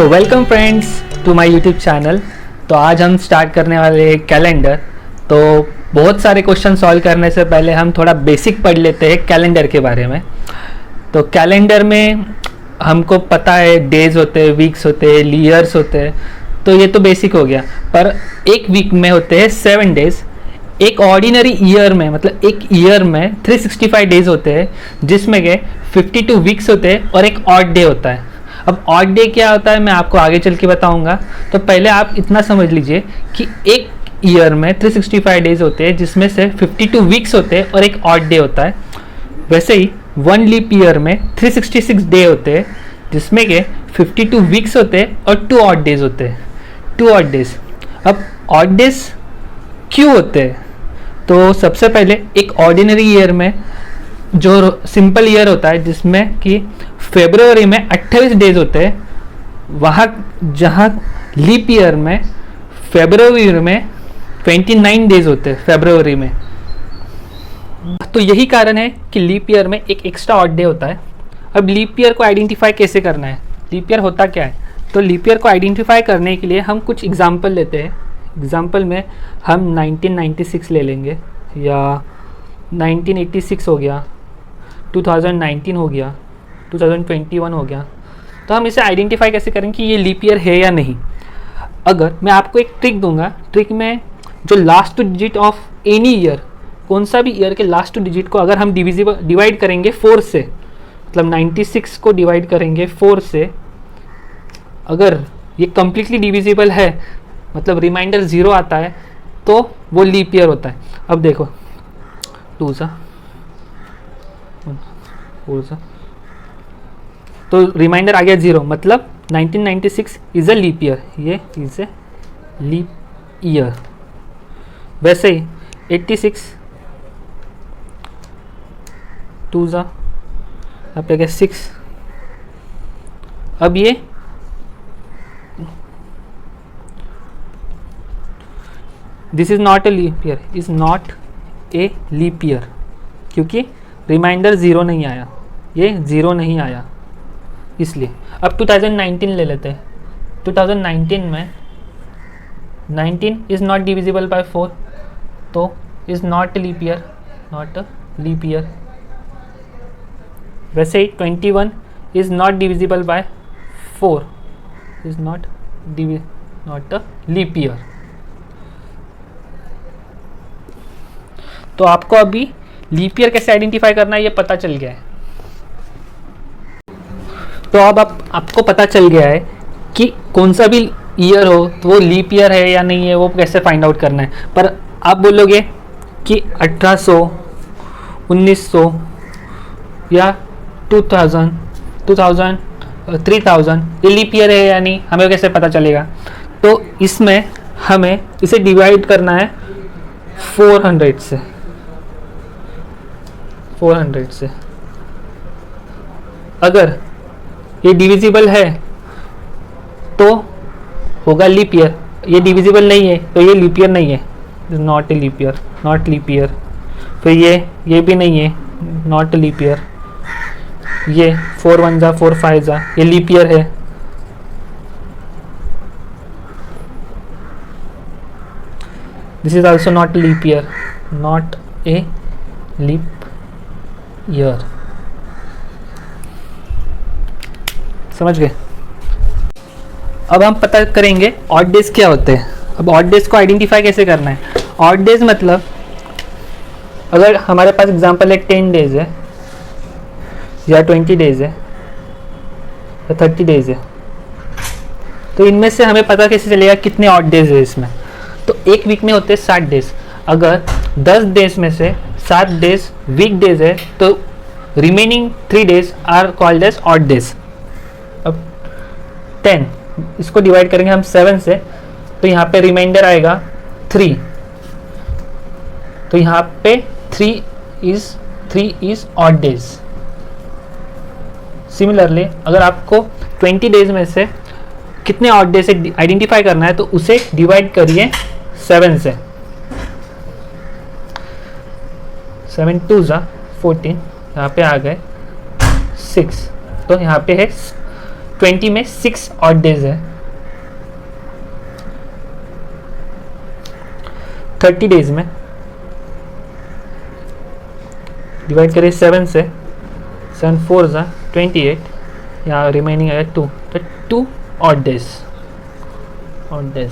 Welcome friends to my YouTube channel. तो आज हम स्टार्ट करने वाले कैलेंडर। तो बहुत सारे क्वेश्चन सॉल्व करने से पहले हम थोड़ा बेसिक पढ़ लेते हैं कैलेंडर के बारे में। तो कैलेंडर में हमको पता है डेज होते हैं, वीक्स होते हैं, ईयर्स होते हैं, तो ये तो बेसिक हो गया। पर एक वीक में होते हैं 7 डेज। एक ऑर्डिनरी ईयर में मतलब एक ईयर में 365 डेज होते हैं, जिसमें के 52 वीक्स होते हैं और एक ऑड डे होता है। अब ऑड डे क्या होता है मैं आपको आगे चल के बताऊंगा। तो पहले आप इतना समझ लीजिए कि एक ईयर में 365 डेज होते हैं, जिसमें से 52 वीक्स होते हैं और एक ऑड डे होता है। वैसे ही 1 लीप ईयर में 366 डे होते हैं, जिसमें के 52 वीक्स होते हैं और 2 ऑड डेज होते हैं, 2 ऑड डेज। अब ऑड डेज क्यों होते हैं? तो सबसे पहले एक ऑर्डिनरी ईयर में जो सिंपल ईयर होता है, जिसमें कि फरवरी में 28 डेज होते हैं, वहाँ जहाँ लीप ईयर में फरवरी में 29 डेज होते हैं फरवरी में। तो यही कारण है कि लीप ईयर में एक एक्स्ट्रा ऑड डे होता है। अब लीप ईयर को आइडेंटिफाई कैसे करना है, लीप ईयर होता क्या है? तो लीप ईयर को आइडेंटिफाई करने के लिए हम कुछ एग्जाम्पल लेते हैं। एग्जाम्पल में हम 1996 ले लेंगे, या 1986 हो गया, 2019 हो गया, 2021 हो गया। तो हम इसे आइडेंटिफाई कैसे करें कि ये लीप ईयर है या नहीं? अगर मैं आपको एक ट्रिक दूंगा, ट्रिक में जो last 2 digit of any year, कौन सा भी ईयर के लास्ट 2 डिजिट को अगर हम डिवाइड करेंगे 4 से, मतलब 96 को डिवाइड करेंगे 4 से, अगर ये कम्प्लीटली डिविजिबल है, मतलब रिमाइंडर 0 आता है, तो वो लीप ईयर होता है। अब देखो 2 सा 4 सा, तो रिमाइंडर आ गया 0, मतलब 1996 इज़ अ लीप ईयर, ये इज़ ए लीप ईयर। वैसे ही 86 2 सा यहाँ पे 6। अब ये this is not a leap year, is not a leap year, क्योंकि रिमाइंडर 0 नहीं आया, ये 0 नहीं आया, इसलिए। अब 2019 ले लेते हैं। 2019 में 19 इज़ नॉट डिविजिबल बाय 4, तो is not a leap year, not a leap year. वैसे ही 21 is not divisible by 4, is not a leap year. तो आपको अभी लीप ईयर कैसे आइडेंटिफाई करना है ये पता चल गया है। तो अब आपको पता चल गया है कि कौन सा भी ईयर हो तो वो लीप ईयर है या नहीं है, वो कैसे फाइंड आउट करना है। पर आप बोलोगे कि 1800, 1900 या 2000, 3000 ये लीप ईयर है या नहीं, हमें कैसे पता चलेगा? तो इसमें हमें इसे डिवाइड करना है 400 से। 400 से अगर ये डिविजिबल है तो होगा लीप ईयर, ये डिविजिबल नहीं है तो ये लीप ईयर नहीं है, not a leap year, not leap year. फिर ये भी नहीं है, नॉट ए लीप ईयर। ये 4 1 जा 4 5 जा, ये लीप ईयर है। This is also not a leap year, not a leap year. समझ गए? अब हम पता करेंगे ऑड डेज क्या होते हैं। अब ऑड डेज को आइडेंटिफाई कैसे करना है? ऑड डेज मतलब अगर हमारे पास एग्जांपल है 10 डेज है, या 20 डेज है, या 30 डेज है, तो इनमें से हमें पता कैसे चलेगा कितने ऑड डेज है इसमें? तो एक वीक में होते हैं 60 डेज। अगर 10 डेज में से 7 डेज वीक डेज है, तो remaining 3 days are called as odd days. अब 10 इसको डिवाइड करेंगे हम 7 से, तो यहाँ पे रिमाइंडर आएगा 3, तो यहाँ पे 3 इज ऑड डेज। सिमिलरली अगर आपको 20 डेज में से कितने ऑड डेज से आइडेंटिफाई करना है, तो उसे डिवाइड करिए 7 से। 7 2 14, यहाँ पे आ गए 6, तो यहाँ पे है 20 में 6 ऑड डेज है, 30 डेज में डिवाइड करें 7 से, 7 4 ज़ा 28, यहाँ रिमेनिंग है 2, तो 2 ऑड डेज, ऑड डेज।